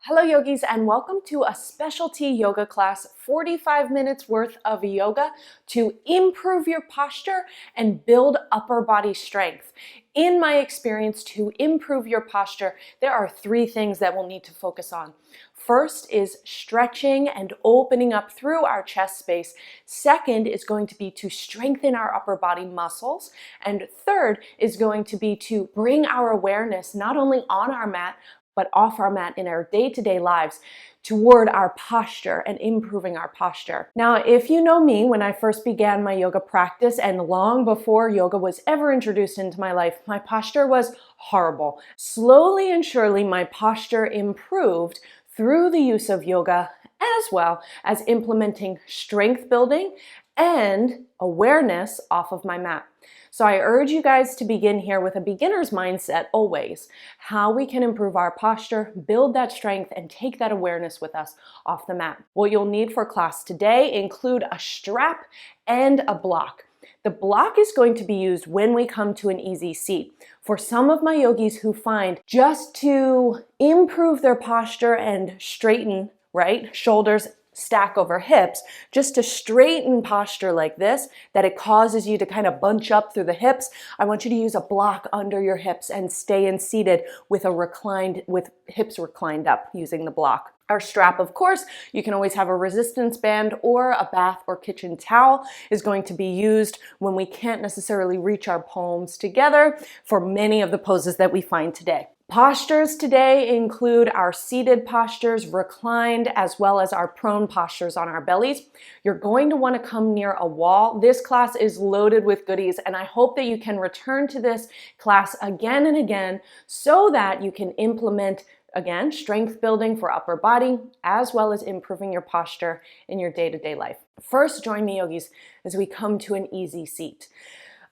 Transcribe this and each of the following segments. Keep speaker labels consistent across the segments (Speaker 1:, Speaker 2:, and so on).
Speaker 1: Hello yogis, and welcome to a specialty yoga class, 45 minutes worth of yoga to improve your posture and build upper body strength. In my experience, to improve your posture, there are three things that we'll need to focus on. First is stretching and opening up through our chest space. Second is going to be to strengthen our upper body muscles. And third is going to be to bring our awareness not only on our mat, but off our mat in our day-to-day lives toward our posture and improving our posture. Now, if you know me, when I first began my yoga practice and long before yoga was ever introduced into my life, my posture was horrible. Slowly and surely, my posture improved through the use of yoga as well as implementing strength building and awareness off of my mat. So I urge you guys to begin here with a beginner's mindset always, how we can improve our posture, build that strength, and take that awareness with us off the mat. What you'll need for class today include a strap and a block. The block is going to be used when we come to an easy seat. For some of my yogis who find just to improve their posture and straighten, right, shoulders stack over hips, just to straighten posture like this, that it causes you to kind of bunch up through the hips, I want you to use a block under your hips and stay in seated with hips reclined up using the block. Our strap, of course, you can always have a resistance band or a bath or kitchen towel is going to be used when we can't necessarily reach our palms together for many of the poses that we find today. Postures today include our seated postures, reclined, as well as our prone postures on our bellies. You're going to want to come near a wall. This class is loaded with goodies, and I hope that you can return to this class again and again so that you can implement, again, strength building for upper body, as well as improving your posture in your day-to-day life. First, join me, yogis, as we come to an easy seat.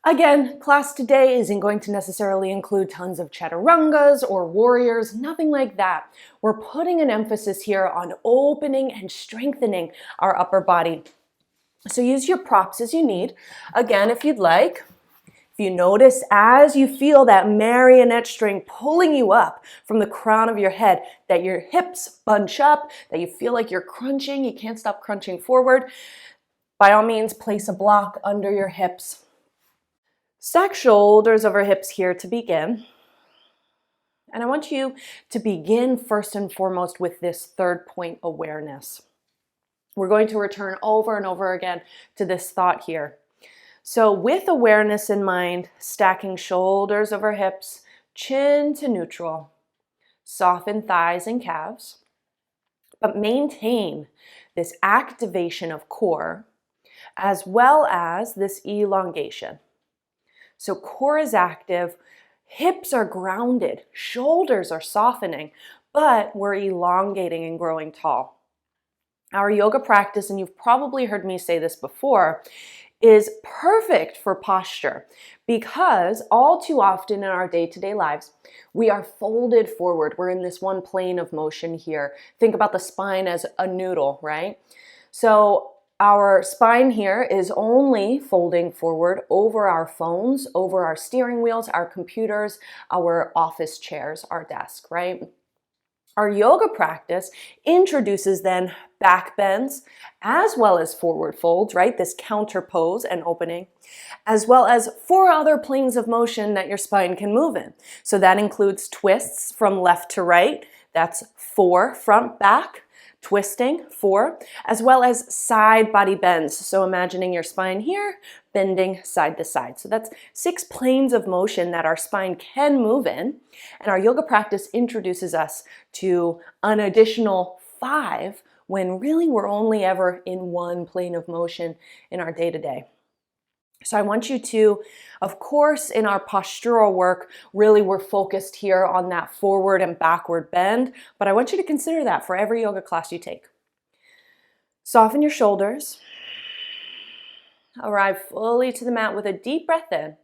Speaker 1: Again, class today isn't going to necessarily include tons of chaturangas or warriors, nothing like that. We're putting an emphasis here on opening and strengthening our upper body. So use your props as you need. Again, if you'd like, if you notice as you feel that marionette string pulling you up from the crown of your head, that your hips bunch up, that you feel like you're crunching, you can't stop crunching forward, by all means, place a block under your hips. Stack shoulders over hips here to begin. And I want you to begin first and foremost with this third point, awareness. We're going to return over and over again to this thought here. So with awareness in mind, stacking shoulders over hips, chin to neutral, soften thighs and calves, but maintain this activation of core as well as this elongation. So core is active, hips are grounded, shoulders are softening, but we're elongating and growing tall. Our yoga practice, and you've probably heard me say this before, is perfect for posture because all too often in our day-to-day lives, we are folded forward. We're in this one plane of motion here. Think about the spine as a noodle, right? So our spine here is only folding forward over our phones, over our steering wheels, our computers, our office chairs, our desk, right? Our yoga practice introduces then back bends as well as forward folds, right? This counter pose and opening, as well as 4 other planes of motion that your spine can move in. So that includes twists from left to right. That's 4 front, back, twisting, 4, as well as side body bends. So imagining your spine here, bending side to side. So that's 6 planes of motion that our spine can move in. And our yoga practice introduces us to an additional 5 when really we're only ever in one plane of motion in our day-to-day. So I want you to, of course, in our postural work, really we're focused here on that forward and backward bend, but I want you to consider that for every yoga class you take. Soften your shoulders. Arrive fully to the mat with a deep breath in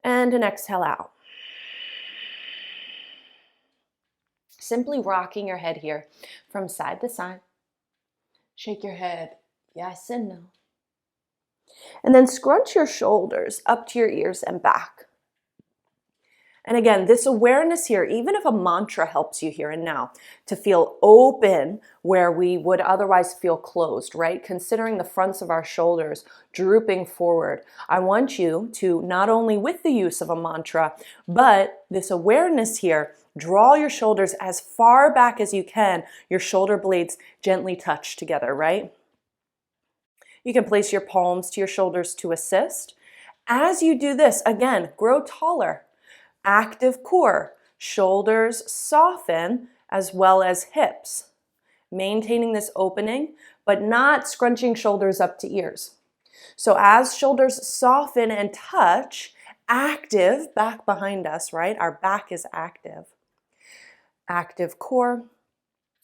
Speaker 1: and an exhale out. Simply rocking your head here from side to side. Shake your head, yes and no. And then scrunch your shoulders up to your ears and back. And again, this awareness here, even if a mantra helps you here and now, to feel open where we would otherwise feel closed, right? Considering the fronts of our shoulders drooping forward. I want you to, not only with the use of a mantra, but this awareness here, draw your shoulders as far back as you can. Your shoulder blades gently touch together, right? You can place your palms to your shoulders to assist. As you do this, again, grow taller. Active core, shoulders soften as well as hips. Maintaining this opening, but not scrunching shoulders up to ears. So as shoulders soften and touch, active back behind us, right? Our back is active. Active core,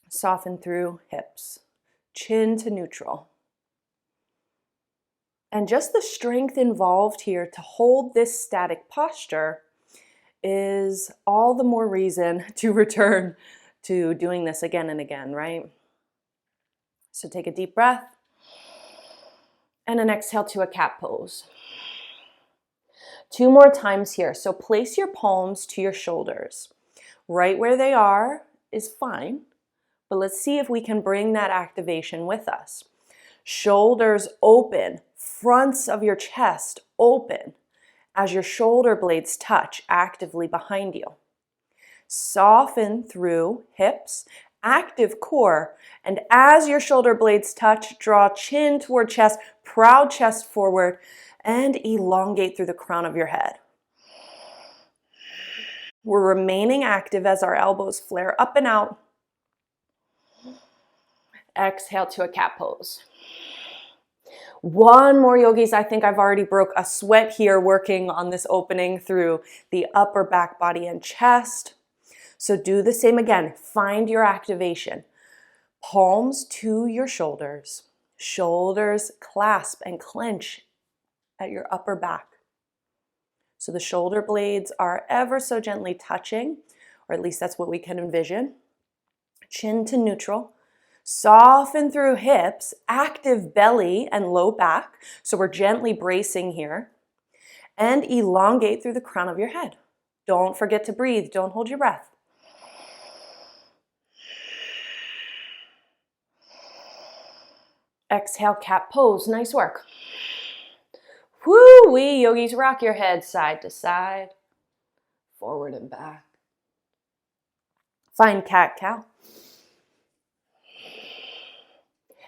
Speaker 1: soften through hips. Chin to neutral. And just the strength involved here to hold this static posture is all the more reason to return to doing this again and again, right? So take a deep breath and an exhale to a cat pose. 2 more times here. So place your palms to your shoulders. Right where they are is fine, but let's see if we can bring that activation with us. Shoulders open, fronts of your chest open as your shoulder blades touch actively behind you. Soften through hips, active core, and as your shoulder blades touch, draw chin toward chest, proud chest forward, and elongate through the crown of your head. We're remaining active as our elbows flare up and out. Exhale to a cat pose. 1 more, yogis. I think I've already broke a sweat here working on this opening through the upper back, body, and chest. So do the same again. Find your activation. Palms to your shoulders. Shoulders clasp and clench at your upper back. So the shoulder blades are ever so gently touching, or at least that's what we can envision. Chin to neutral. Soften through hips, active belly and low back. So we're gently bracing here. And elongate through the crown of your head. Don't forget to breathe. Don't hold your breath. Exhale, cat pose. Nice work. Woo-wee, yogis, rock your head side to side, forward and back. Find cat-cow.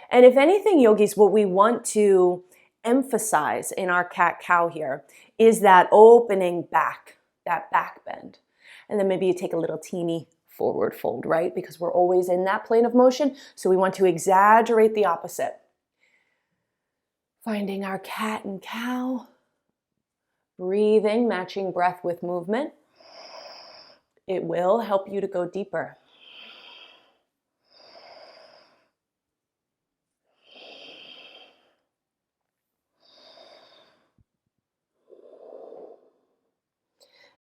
Speaker 1: And if anything, yogis, what we want to emphasize in our cat-cow here is that opening back, that back bend. And then maybe you take a little teeny forward fold, right? Because we're always in that plane of motion, so we want to exaggerate the opposite. Finding our cat and cow. Breathing, matching breath with movement. It will help you to go deeper.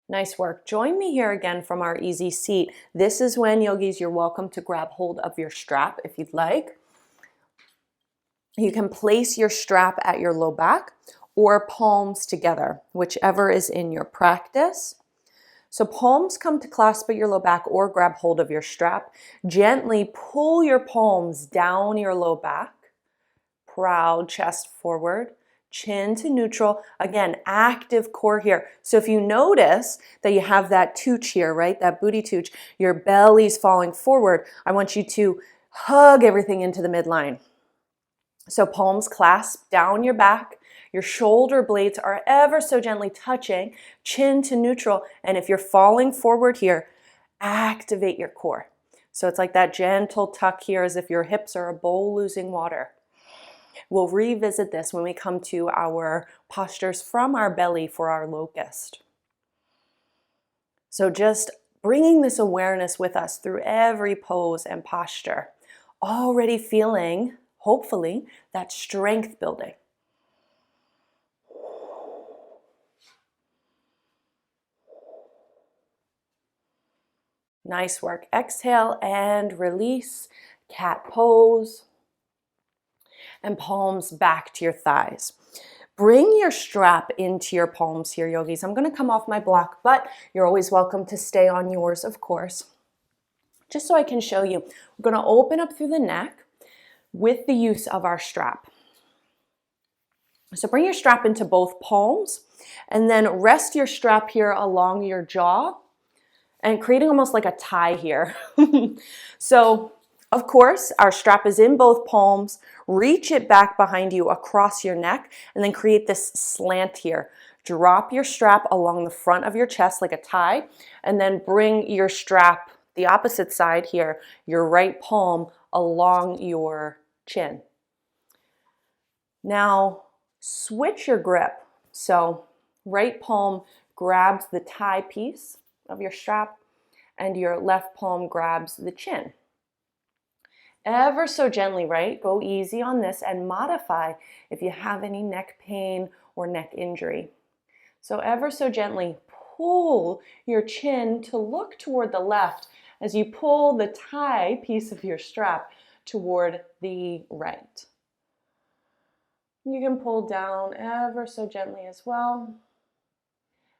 Speaker 1: Nice work. Join me here again from our easy seat. This is when, yogis, you're welcome to grab hold of your strap if you'd like. You can place your strap at your low back or palms together, whichever is in your practice. So palms come to clasp at your low back or grab hold of your strap. Gently pull your palms down your low back. Proud chest forward. Chin to neutral. Again, active core here. So if you notice that you have that tooch here, right? That booty tooch, your belly's falling forward. I want you to hug everything into the midline. So palms clasp down your back. Your shoulder blades are ever so gently touching, chin to neutral. And if you're falling forward here, activate your core. So it's like that gentle tuck here as if your hips are a bowl losing water. We'll revisit this when we come to our postures from our belly for our locust. So just bringing this awareness with us through every pose and posture, already feeling, hopefully, that strength building. Nice work. Exhale and release, cat pose. And palms back to your thighs. Bring your strap into your palms here, yogis. I'm going to come off my block, but you're always welcome to stay on yours, of course. Just so I can show you, we're going to open up through the neck with the use of our strap. So bring your strap into both palms and then rest your strap here along your jaw and creating almost like a tie here. So, of course, our strap is in both palms. Reach it back behind you across your neck and then create this slant here. Drop your strap along the front of your chest like a tie and then bring your strap the opposite side here, your right palm along your chin. Now, switch your grip. So, right palm grabs the tie piece of your strap and your left palm grabs the chin. Ever so gently, right? Go easy on this and modify if you have any neck pain or neck injury. So ever so gently pull your chin to look toward the left as you pull the tie piece of your strap toward the right. You can pull down ever so gently as well.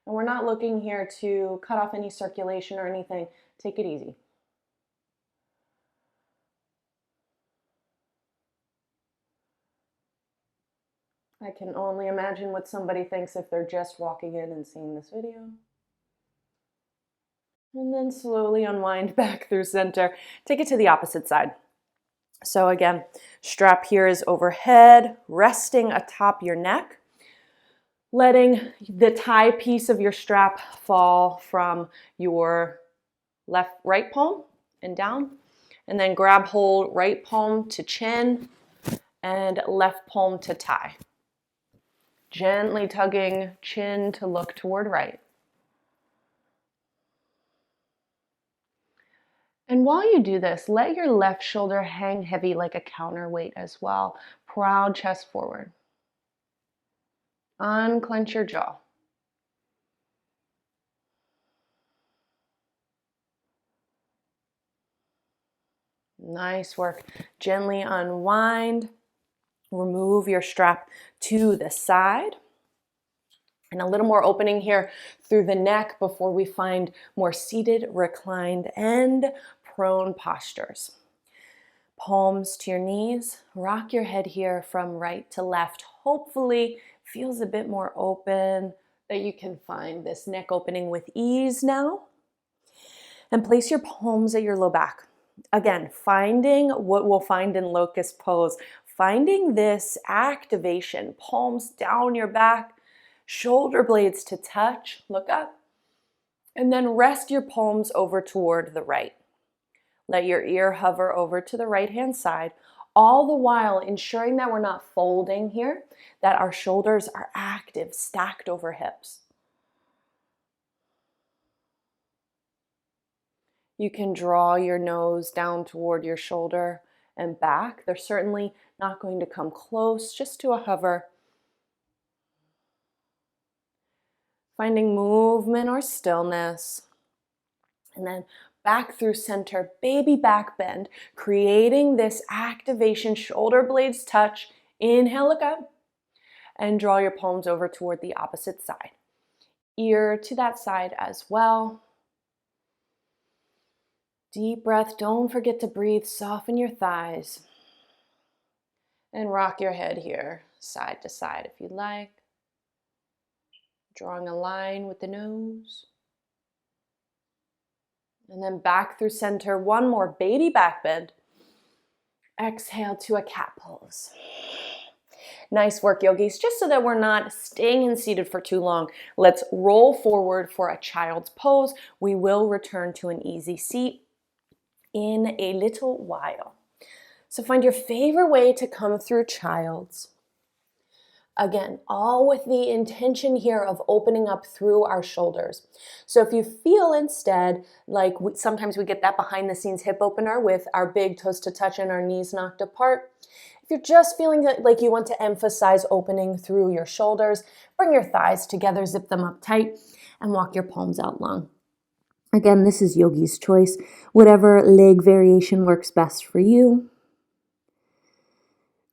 Speaker 1: And we're not looking here to cut off any circulation or anything. Take it easy. I can only imagine what somebody thinks if they're just walking in and seeing this video. And then slowly unwind back through center. Take it to the opposite side. So again, strap here is overhead, resting atop your neck. Letting the tie piece of your strap fall from your right palm and down. And then grab hold right palm to chin and left palm to tie. Gently tugging chin to look toward right. And while you do this, let your left shoulder hang heavy like a counterweight as well. Proud chest forward. Unclench your jaw. Nice work. Gently unwind. Remove your strap to the side. And a little more opening here through the neck before we find more seated, reclined, and prone postures. Palms to your knees. Rock your head here from right to left. Hopefully feels a bit more open, that you can find this neck opening with ease now. And place your palms at your low back. Again, finding what we'll find in locust pose. Finding this activation. Palms down your back, shoulder blades to touch, look up. And then rest your palms over toward the right. Let your ear hover over to the right-hand side, all the while ensuring that we're not folding here, that our shoulders are active, stacked over hips. You can draw your nose down toward your shoulder and back. They're certainly not going to come close, just to a hover. Finding movement or stillness. And then back through center, baby back bend, creating this activation, shoulder blades touch. Inhale, look up, and draw your palms over toward the opposite side. Ear to that side as well. Deep breath, don't forget to breathe, soften your thighs. And rock your head here, side to side if you'd like. Drawing a line with the nose. And then back through center, one more baby back bend. Exhale to a cat pose. Nice work, yogis. Just so that we're not staying in seated for too long, let's roll forward for a child's pose. We will return to an easy seat in a little while. So find your favorite way to come through child's. Again, all with the intention here of opening up through our shoulders. So if you feel instead like sometimes we get that behind the scenes hip opener with our big toes to touch and our knees knocked apart. If you're just feeling like you want to emphasize opening through your shoulders, bring your thighs together, zip them up tight, and walk your palms out long. Again, this is yogi's choice. Whatever leg variation works best for you.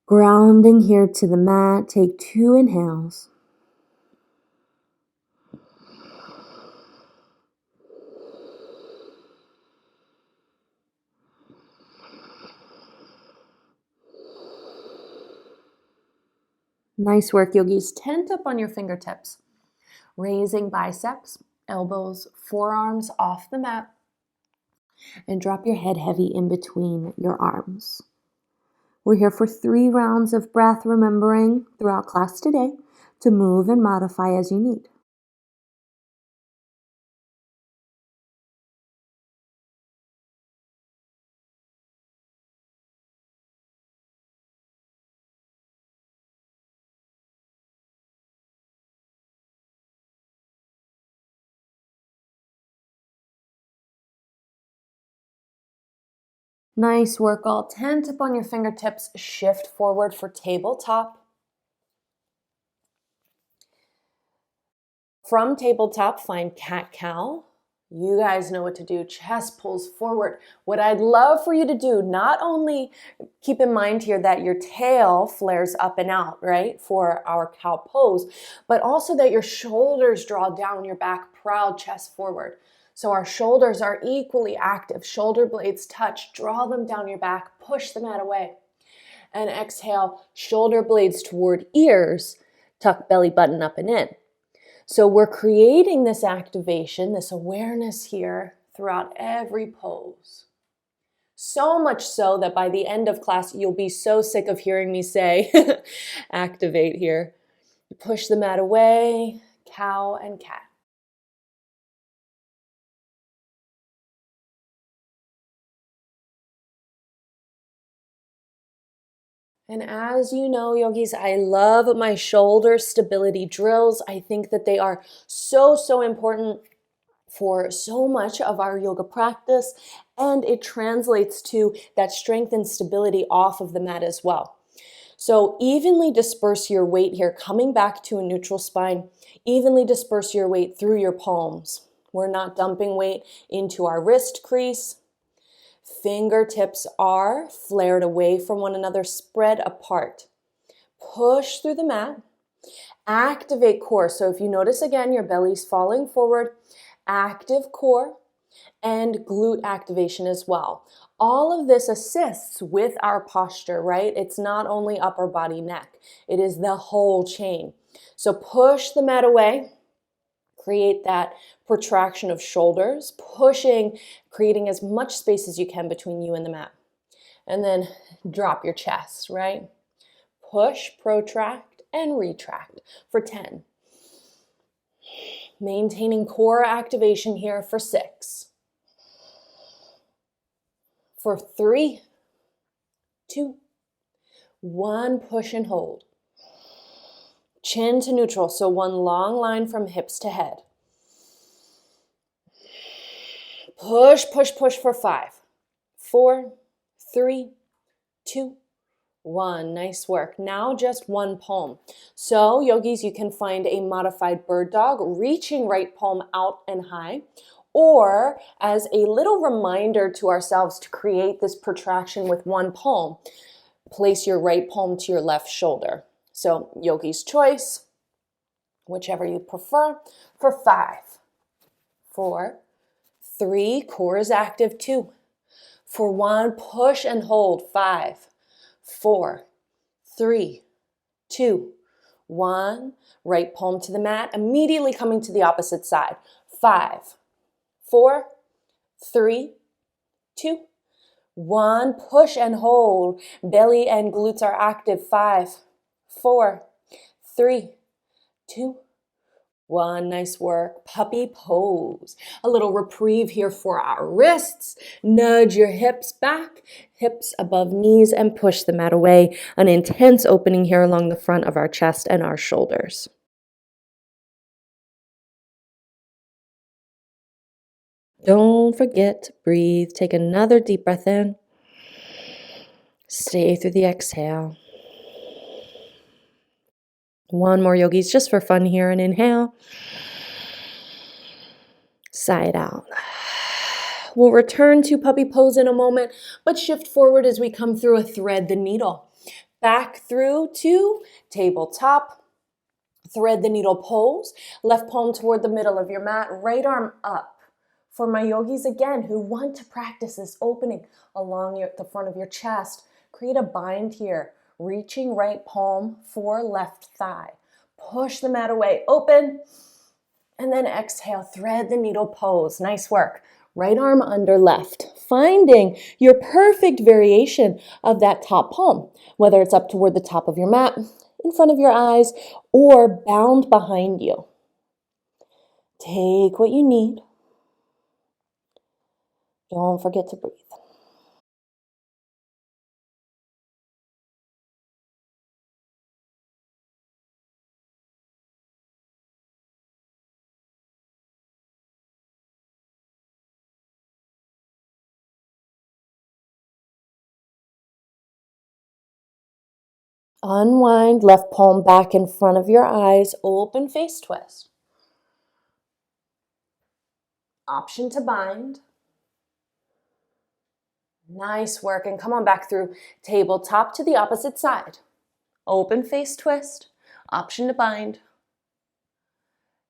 Speaker 1: Grounding here to the mat, take 2 inhales. Nice work, yogis. Tent up on your fingertips. Raising biceps, elbows, forearms off the mat. And drop your head heavy in between your arms. We're here for 3 rounds of breath, remembering throughout class today to move and modify as you need. Nice work, all. Tent up on your fingertips. Shift forward for tabletop. From tabletop, find cat-cow. You guys know what to do. Chest pulls forward. What I'd love for you to do, not only keep in mind here that your tail flares up and out, right, for our cow pose, but also that your shoulders draw down your back, proud chest forward. So our shoulders are equally active. Shoulder blades touch. Draw them down your back. Push the mat away. And exhale, shoulder blades toward ears. Tuck belly button up and in. So we're creating this activation, this awareness here throughout every pose. So much so that by the end of class, you'll be so sick of hearing me say, activate here. Push the mat away, cow and cat. And as you know, yogis, I love my shoulder stability drills. I think that they are so important for so much of our yoga practice, and it translates to that strength and stability off of the mat as well. So evenly disperse your weight here, coming back to a neutral spine. Evenly disperse your weight through your palms. We're not dumping weight into our wrist crease. Fingertips are flared away from one another, spread apart. Push through the mat. Activate core. So if you notice again, your belly's falling forward, active core and glute activation as well. All of this assists with our posture, right? It's not only upper body, neck. It is the whole chain. So push the mat away. Create that protraction of shoulders, pushing, creating as much space as you can between you and the mat. And then drop your chest, right? Push, protract, and retract for 10. Maintaining core activation here for 6. For 3, 2, 1, push and hold. Chin to neutral, so one long line from hips to head. Push, push, push for 5, 4, 3, 2, 1. Nice work. Now just one palm. So yogis, you can find a modified bird dog, reaching right palm out and high, or as a little reminder to ourselves to create this protraction with one palm, place your right palm to your left shoulder. So yogi's choice, whichever you prefer, for 5, 4, 3, core is active, 2. For 1, push and hold, 5, 4, 3, 2, 1. Right palm to the mat, immediately coming to the opposite side. 5, 4, 3, 2, 1. Push and hold. Belly and glutes are active. 5, 4, 3, 2, 1. Nice work. Puppy pose. A little reprieve here for our wrists. Nudge your hips back, hips above knees, and push the mat away. An intense opening here along the front of our chest and our shoulders. Don't forget to breathe. Take another deep breath in. Stay through the exhale. One more, yogis, just for fun here. And inhale. Sigh it out. We'll return to puppy pose in a moment, but shift forward as we come through a thread the needle. back through to tabletop. Thread the needle pose, left palm toward the middle of your mat, right arm up. For my yogis, again, who want to practice this opening along the front of your chest, create a bind here, reaching right palm for left thigh. Push the mat away, open, and then exhale, thread the needle pose. Nice work. Right arm under left, finding your perfect variation of that top palm, whether it's up toward the top of your mat, in front of your eyes, or bound behind you. Take what you need. Don't forget to breathe. Unwind, left palm back in front of your eyes, open face twist. Option to bind. Nice work, and come on back through tabletop to the opposite side. Open face twist, option to bind.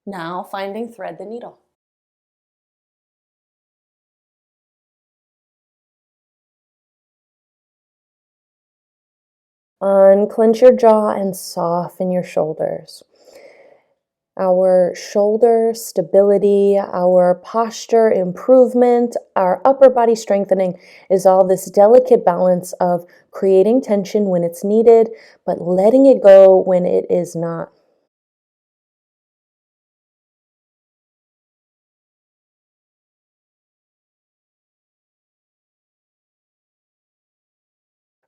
Speaker 1: Now finding thread the needle. Unclench your jaw and soften your shoulders. Our shoulder stability, our posture improvement, our upper body strengthening is all this delicate balance of creating tension when it's needed, but letting it go when it is not.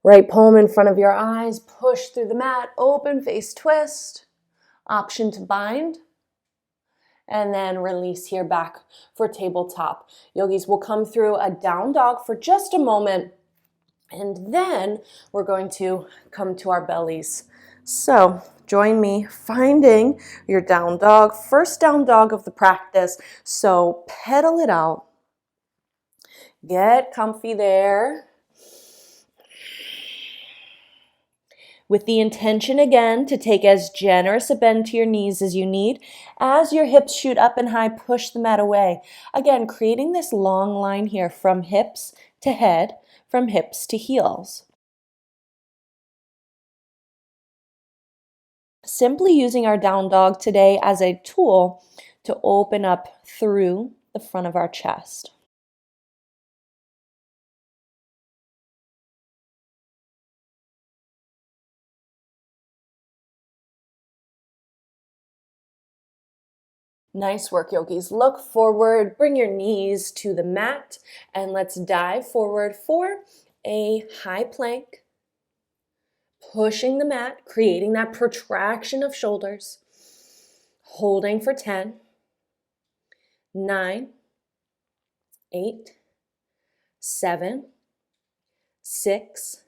Speaker 1: Right palm in front of your eyes, push through the mat, open face twist, option to bind, and then release here back for tabletop. Yogis will come through a down dog for just a moment, and then we're going to come to our bellies. So join me finding your down dog, first down dog of the practice. So pedal it out, get comfy there. With the intention again to take as generous a bend to your knees as you need. As your hips shoot up and high, push the mat away. Again, creating this long line here from hips to head, from hips to heels. Simply using our down dog today as a tool to open up through the front of our chest. Nice work, yogis. Look forward, bring your knees to the mat, and let's dive forward for a high plank. Pushing the mat, creating that protraction of shoulders. Holding for 10, 9, 8, 7, 6,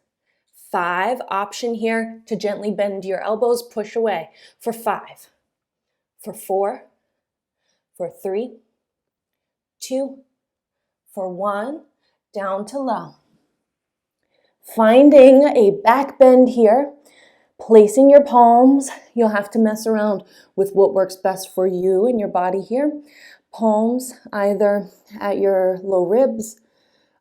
Speaker 1: 5. Option here to gently bend your elbows, push away for 5, for 4, for 3, 2, for 1, down to low. Finding a back bend here, placing your palms. You'll have to mess around with what works best for you and your body here. Palms either at your low ribs,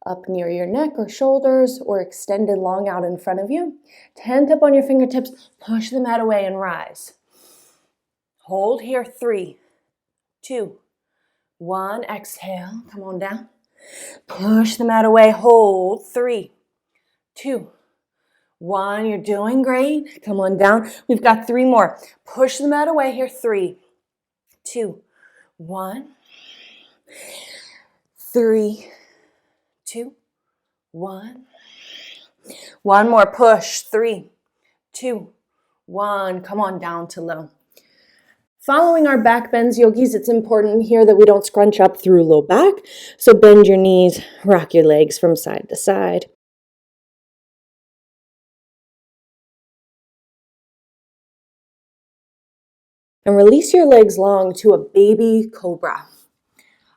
Speaker 1: up near your neck or shoulders, or extended long out in front of you. Tent up on your fingertips, push the mat away and rise. Hold here, 3, 2, 1. Exhale, come on down. Push the mat away, hold, 3, 2, 1. You're doing great. Come on down. We've got 3 more. Push the mat away here, 3, 2, 1. 3, 2, 1. One more push. 3, 2, 1. Come on down to low. Following our back bends, yogis, it's important here that we don't scrunch up through low back. So bend your knees, rock your legs from side to side. And release your legs long to a baby cobra.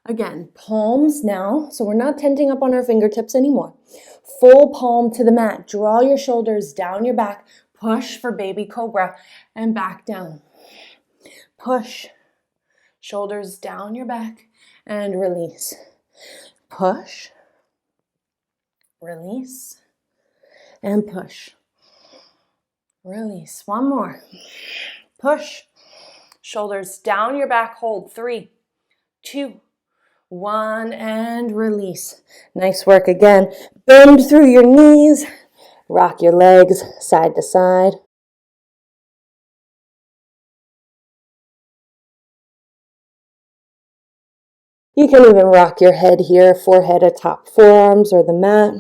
Speaker 1: Again, palms now, so we're not tenting up on our fingertips anymore. Full palm to the mat. Draw your shoulders down your back. Push for baby cobra and back down. Push. Shoulders down your back and release. Push. Release. And push. Release. One more. Push. Shoulders down your back. Hold. 3, 2, 1, and release. Nice work again. Bend through your knees. Rock your legs side to side. You can even rock your head here, forehead atop forearms or the mat.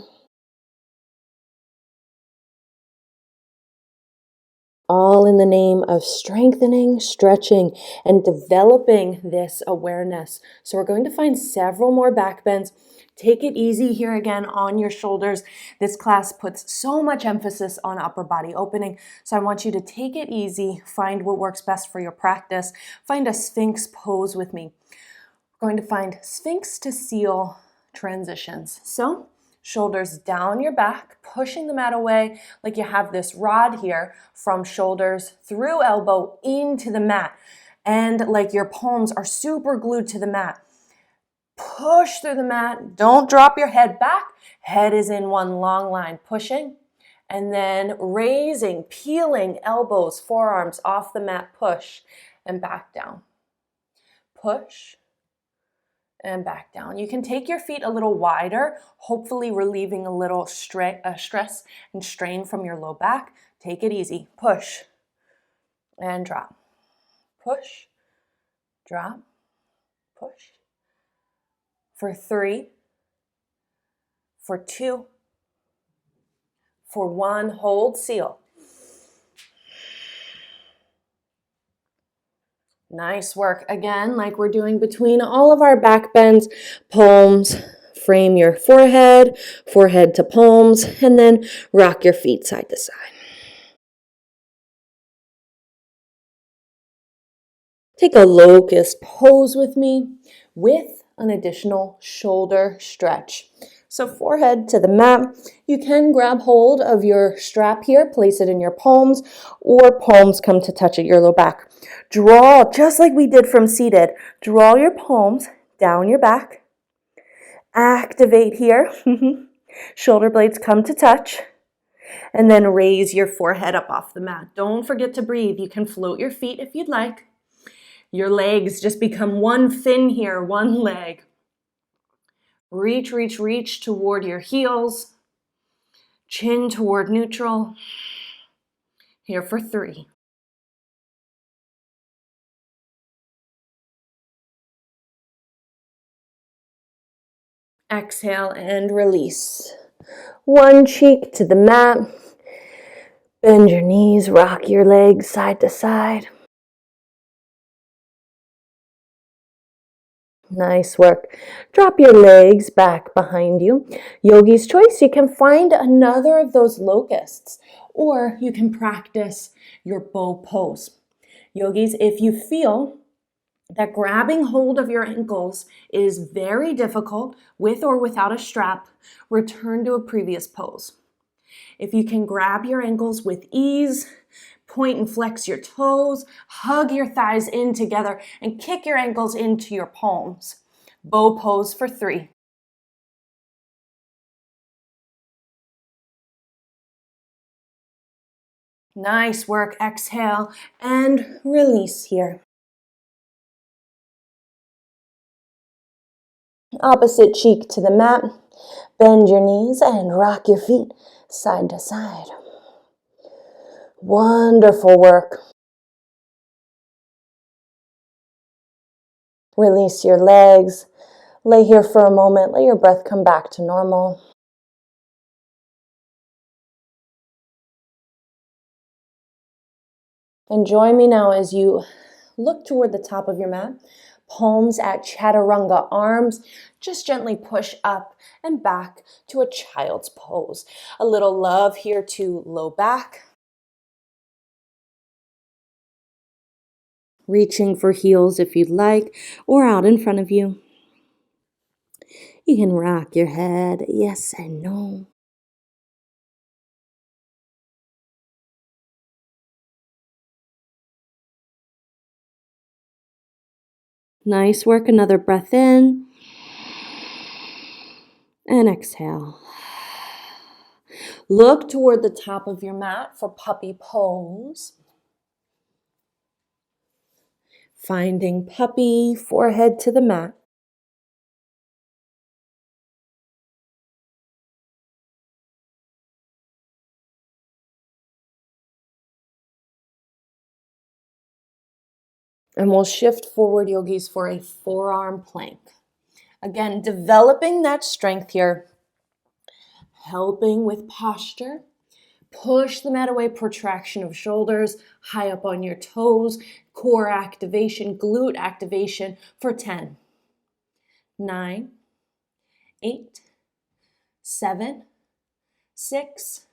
Speaker 1: All in the name of strengthening, stretching, and developing this awareness. So we're going to find several more back bends. Take it easy here again on your shoulders. This class puts so much emphasis on upper body opening. So I want you to take it easy, find what works best for your practice. Find a Sphinx pose with me. We're going to find Sphinx to seal transitions. So shoulders down your back, pushing the mat away like you have this rod here from shoulders through elbow into the mat. And like your palms are super glued to the mat. Push through the mat. Don't drop your head back. Head is in one long line, pushing. And then raising, peeling elbows, forearms off the mat, push and back down. Push and back down. You can take your feet a little wider, hopefully relieving a little stress and strain from your low back. Take it easy. Push and drop. Push, drop, push. For 3, for 2, for 1, hold, seal. Nice work. Again, like we're doing between all of our back bends, palms, frame your forehead, forehead to palms, and then rock your feet side to side. Take a locust pose with me with an additional shoulder stretch. So forehead to the mat. You can grab hold of your strap here, place it in your palms, or palms come to touch at your low back. Draw, just like we did from seated, draw your palms down your back. Activate here. Shoulder blades come to touch. And then raise your forehead up off the mat. Don't forget to breathe. You can float your feet if you'd like. Your legs just become one fin here, one leg. Reach, reach, reach toward your heels. Chin toward neutral. Here for 3. Exhale and release. One cheek to the mat. Bend your knees, rock your legs side to side. Nice work. Drop your legs back behind you. Yogi's choice, you can find another of those locusts, or you can practice your bow pose. Yogis, if you feel that grabbing hold of your ankles is very difficult with or without a strap, return to a previous pose. If you can grab your ankles with ease, point and flex your toes, hug your thighs in together, and kick your ankles into your palms. Bow pose for 3. Nice work. Exhale and release here. Opposite cheek to the mat. Bend your knees and rock your feet side to side. Wonderful work. Release your legs. Lay here for a moment. Let your breath come back to normal. And join me now as you look toward the top of your mat. Palms at chaturanga, arms just gently push up and back to a child's pose. A little love here to low back. Reaching for heels if you'd like, or out in front of you. You can rock your head, yes and no. Nice work. Another breath in and exhale. Look toward the top of your mat for puppy pose. Finding puppy, forehead to the mat. And we'll shift forward yogis for a forearm plank. Again, developing that strength here, helping with posture. Push the mat away, protraction of shoulders, high up on your toes, core activation, glute activation for 10, 9, 8, 7, 6,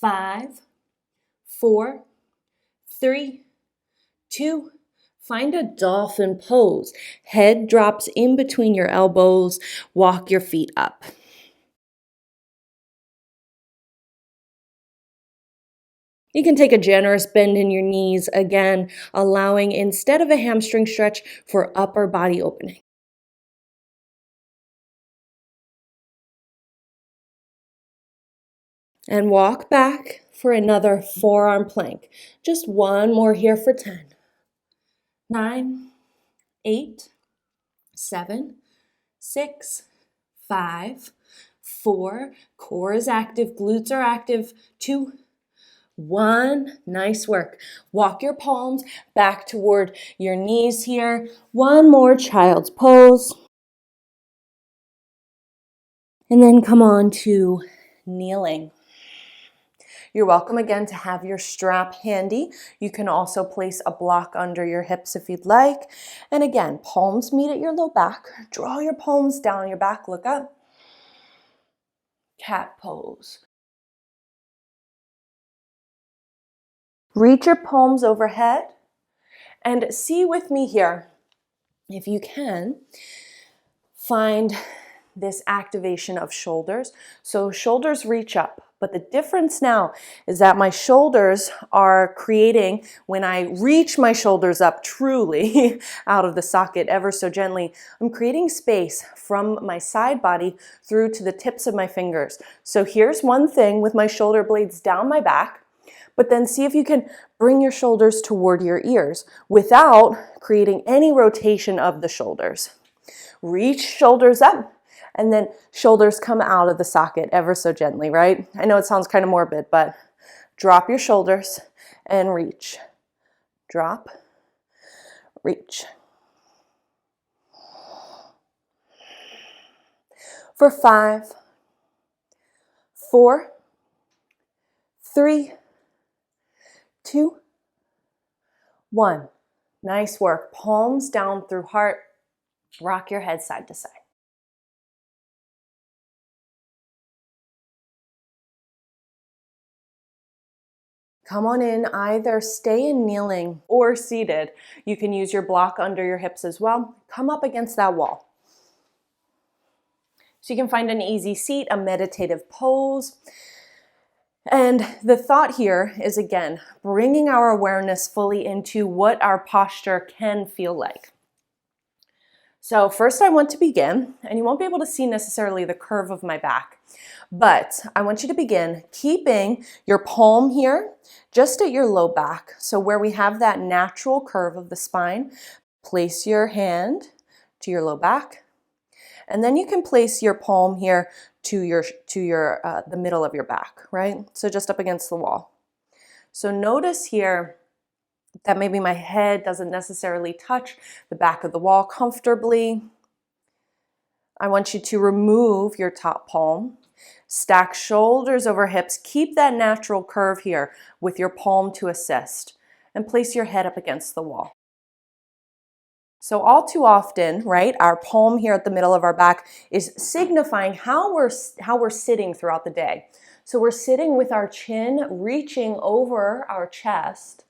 Speaker 1: 5, 4, 3, 2, find a dolphin pose. Head drops in between your elbows. Walk your feet up. You can take a generous bend in your knees, again, allowing, instead of a hamstring stretch, for upper body opening. And walk back for another forearm plank. Just one more here for 10, 9, 8, 7, 6, 5, 4, core is active, glutes are active, 2, 1, nice work. Walk your palms back toward your knees here. One more child's pose. And then come on to kneeling. You're welcome again to have your strap handy. You can also place a block under your hips if you'd like. And again, palms meet at your low back. Draw your palms down your back, look up. Cat pose. Reach your palms overhead and see with me here, if you can, find this activation of shoulders. So shoulders reach up, but the difference now is that my shoulders are creating, when I reach my shoulders up truly out of the socket ever so gently, I'm creating space from my side body through to the tips of my fingers. So here's one thing with my shoulder blades down my back, but then see if you can bring your shoulders toward your ears without creating any rotation of the shoulders. Reach shoulders up, and then shoulders come out of the socket ever so gently, right? I know it sounds kind of morbid, but drop your shoulders and reach. Drop, reach. For 5, 4, 3, 2, 1. Nice work. Palms down through heart. Rock your head side to side. Come on in, either stay in kneeling or seated. You can use your block under your hips as well. Come up against that wall. So you can find an easy seat, a meditative pose. And the thought here is, again, bringing our awareness fully into what our posture can feel like. So first I want to begin, and you won't be able to see necessarily the curve of my back, but I want you to begin keeping your palm here just at your low back. So where we have that natural curve of the spine, place your hand to your low back, and then you can place your palm here to the middle of your back, right? So just up against the wall. So notice here that maybe my head doesn't necessarily touch the back of the wall comfortably. I want you to remove your top palm, stack shoulders over hips, keep that natural curve here with your palm to assist, and place your head up against the wall. So all too often, right, our palm here at the middle of our back is signifying how we're sitting throughout the day. So we're sitting with our chin reaching over our chest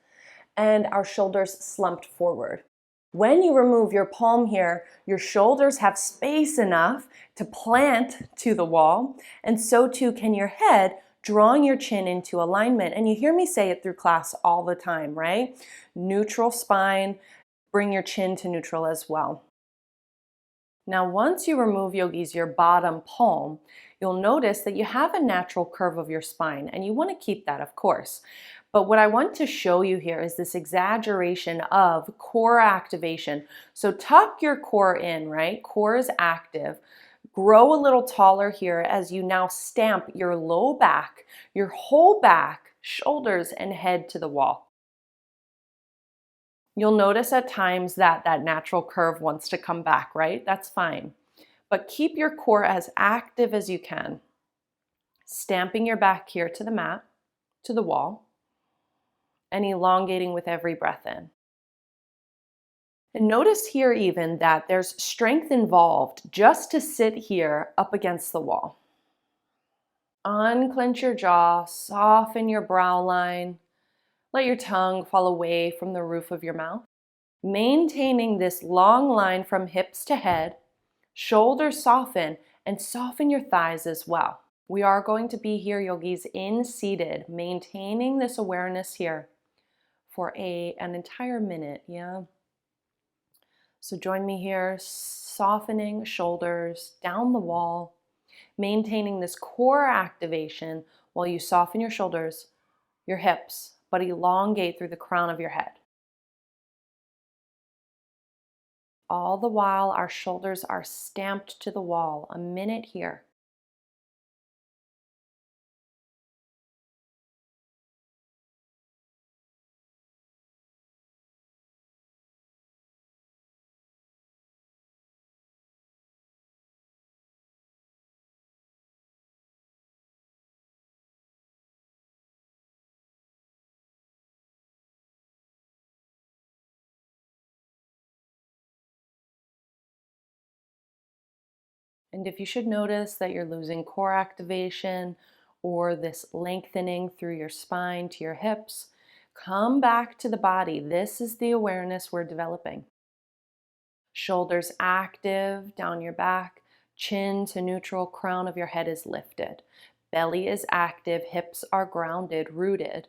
Speaker 1: and our shoulders slumped forward. When you remove your palm here, your shoulders have space enough to plant to the wall, and so too can your head, drawing your chin into alignment. And you hear me say it through class all the time, right? Neutral spine, bring your chin to neutral as well. Now, once you remove, yogis, your bottom palm, you'll notice that you have a natural curve of your spine, and you want to keep that, of course. But what I want to show you here is this exaggeration of core activation. So tuck your core in, right? Core is active. Grow a little taller here as you now stamp your low back, your whole back, shoulders, and head to the wall. You'll notice at times that that natural curve wants to come back, right? That's fine. But keep your core as active as you can. Stamping your back here to the mat, to the wall, and elongating with every breath in. And notice here even that there's strength involved just to sit here up against the wall. Unclench your jaw, soften your brow line. Let your tongue fall away from the roof of your mouth. Maintaining this long line from hips to head, shoulders soften, and soften your thighs as well. We are going to be here, yogis, in seated, maintaining this awareness here for an entire minute, yeah? So join me here, softening shoulders down the wall, maintaining this core activation while you soften your shoulders, your hips, but elongate through the crown of your head. All the while, our shoulders are stamped to the wall. A minute here. And if you should notice that you're losing core activation or this lengthening through your spine to your hips, come back to the body. This is the awareness we're developing. Shoulders active down your back, chin to neutral, crown of your head is lifted. Belly is active, hips are grounded, rooted.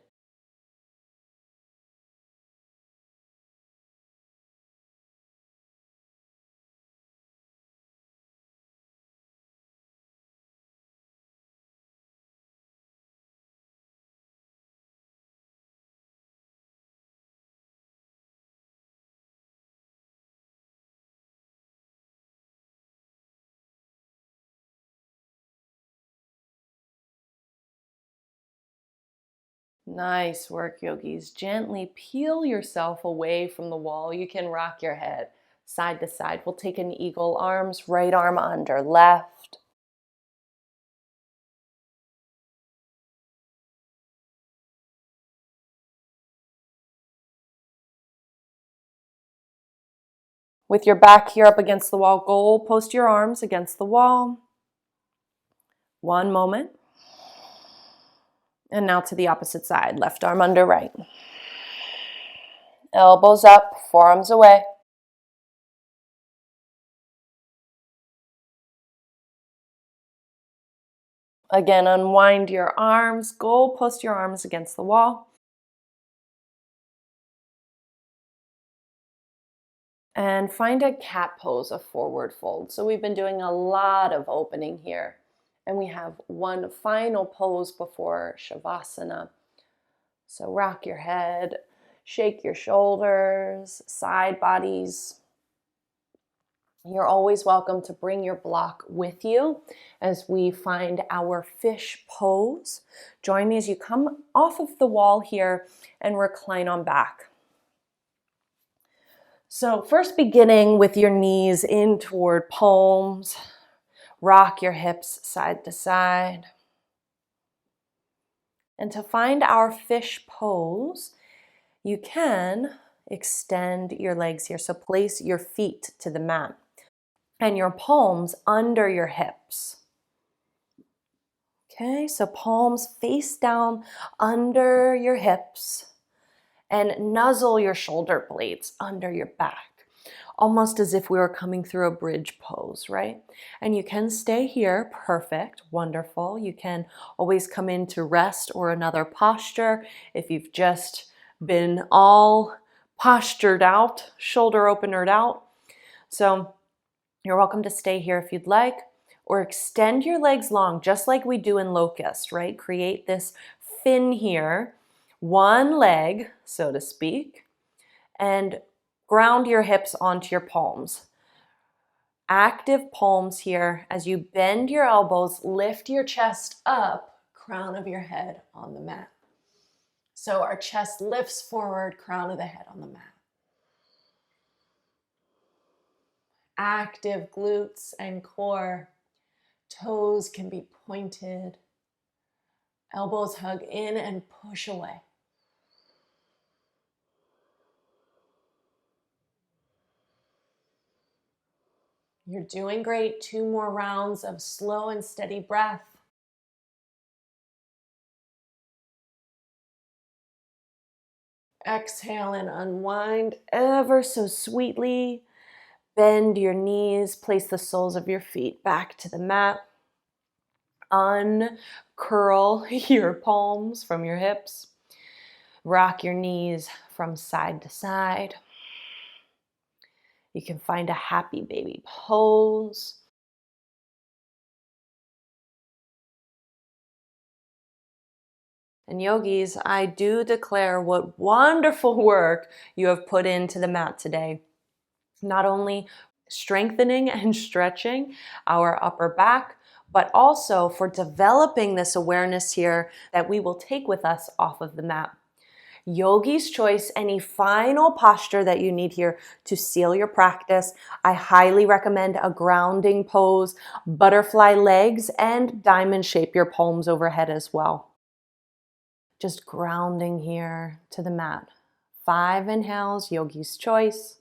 Speaker 1: Nice work, yogis. Gently peel yourself away from the wall. You can rock your head side to side. We'll take an eagle arms, right arm under left. With your back here up against the wall, goal post your arms against the wall. One moment. And now to the opposite side, left arm under right. Elbows up, forearms away. Again, unwind your arms, goal post your arms against the wall. And find a cat pose, a forward fold. So we've been doing a lot of opening here. And we have one final pose before Shavasana. So rock your head, shake your shoulders, side bodies. You're always welcome to bring your block with you as we find our fish pose. Join me as you come off of the wall here and recline on back. So first beginning with your knees in toward palms, rock your hips side to side. And to find our fish pose, you can extend your legs here. So place your feet to the mat and your palms under your hips. Okay, so palms face down under your hips and nuzzle your shoulder blades under your back, almost as if we were coming through a bridge pose, right? And you can stay here, perfect, wonderful. You can always come into rest or another posture if you've just been all postured out, shoulder openered out. So you're welcome to stay here if you'd like, or extend your legs long, just like we do in locust, right? Create this fin here, one leg, so to speak, and ground your hips onto your palms. Active palms here. As you bend your elbows, lift your chest up, crown of your head on the mat. So our chest lifts forward, crown of the head on the mat. Active glutes and core. Toes can be pointed. Elbows hug in and push away. You're doing great. 2 more rounds of slow and steady breath. Exhale and unwind ever so sweetly. Bend your knees, place the soles of your feet back to the mat. Uncurl your palms from your hips. Rock your knees from side to side. You can find a happy baby pose. And yogis, I do declare what wonderful work you have put into the mat today. Not only strengthening and stretching our upper back, but also for developing this awareness here that we will take with us off of the mat. Yogi's choice, any final posture that you need here to seal your practice. I highly recommend a grounding pose, butterfly legs, and diamond shape your palms overhead as well. Just grounding here to the mat. 5 inhales, Yogi's choice.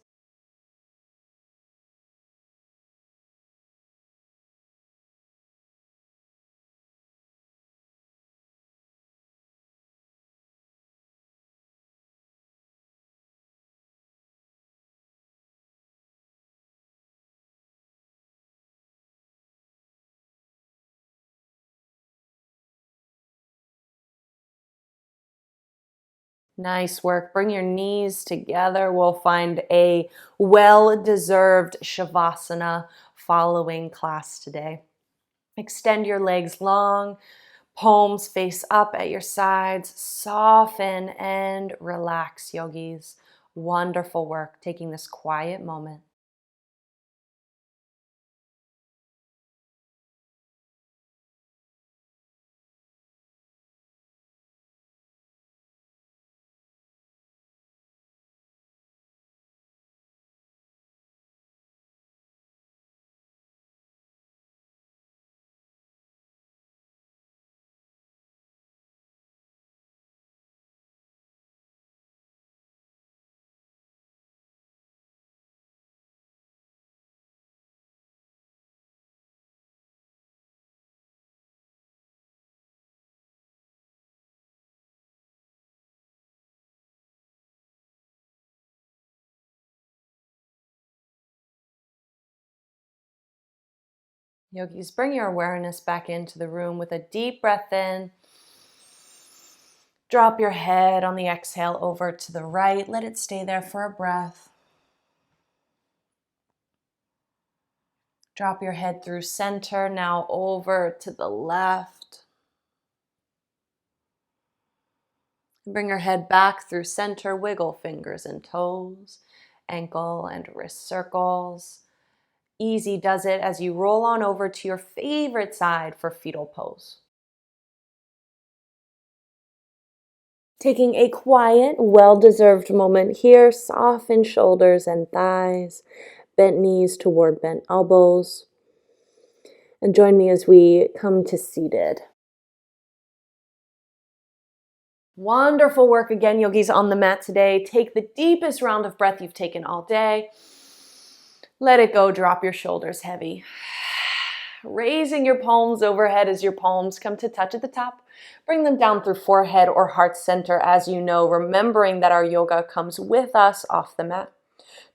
Speaker 1: Nice work. Bring your knees together. We'll find a well-deserved Shavasana following class today. Extend your legs long, palms face up at your sides. Soften and relax, yogis. Wonderful work. Taking this quiet moment. Yogis, bring your awareness back into the room with a deep breath in. Drop your head on the exhale over to the right. Let it stay there for a breath. Drop your head through center, now over to the left. Bring your head back through center, wiggle fingers and toes, ankle and wrist circles. Easy does it as you roll on over to your favorite side for fetal pose. Taking a quiet, well-deserved moment here, soften shoulders and thighs, bent knees toward bent elbows. And join me as we come to seated. Wonderful work again, yogis, on the mat today. Take the deepest round of breath you've taken all day. Let it go, drop your shoulders heavy. Raising your palms overhead as your palms come to touch at the top. Bring them down through forehead or heart center as you know, remembering that our yoga comes with us off the mat.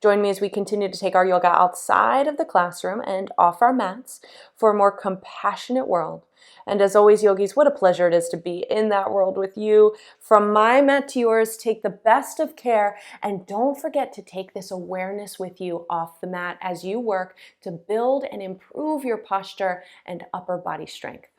Speaker 1: Join me as we continue to take our yoga outside of the classroom and off our mats for a more compassionate world. And as always, yogis, what a pleasure it is to be in that world with you. From my mat to yours, take the best of care, and don't forget to take this awareness with you off the mat as you work to build and improve your posture and upper body strength.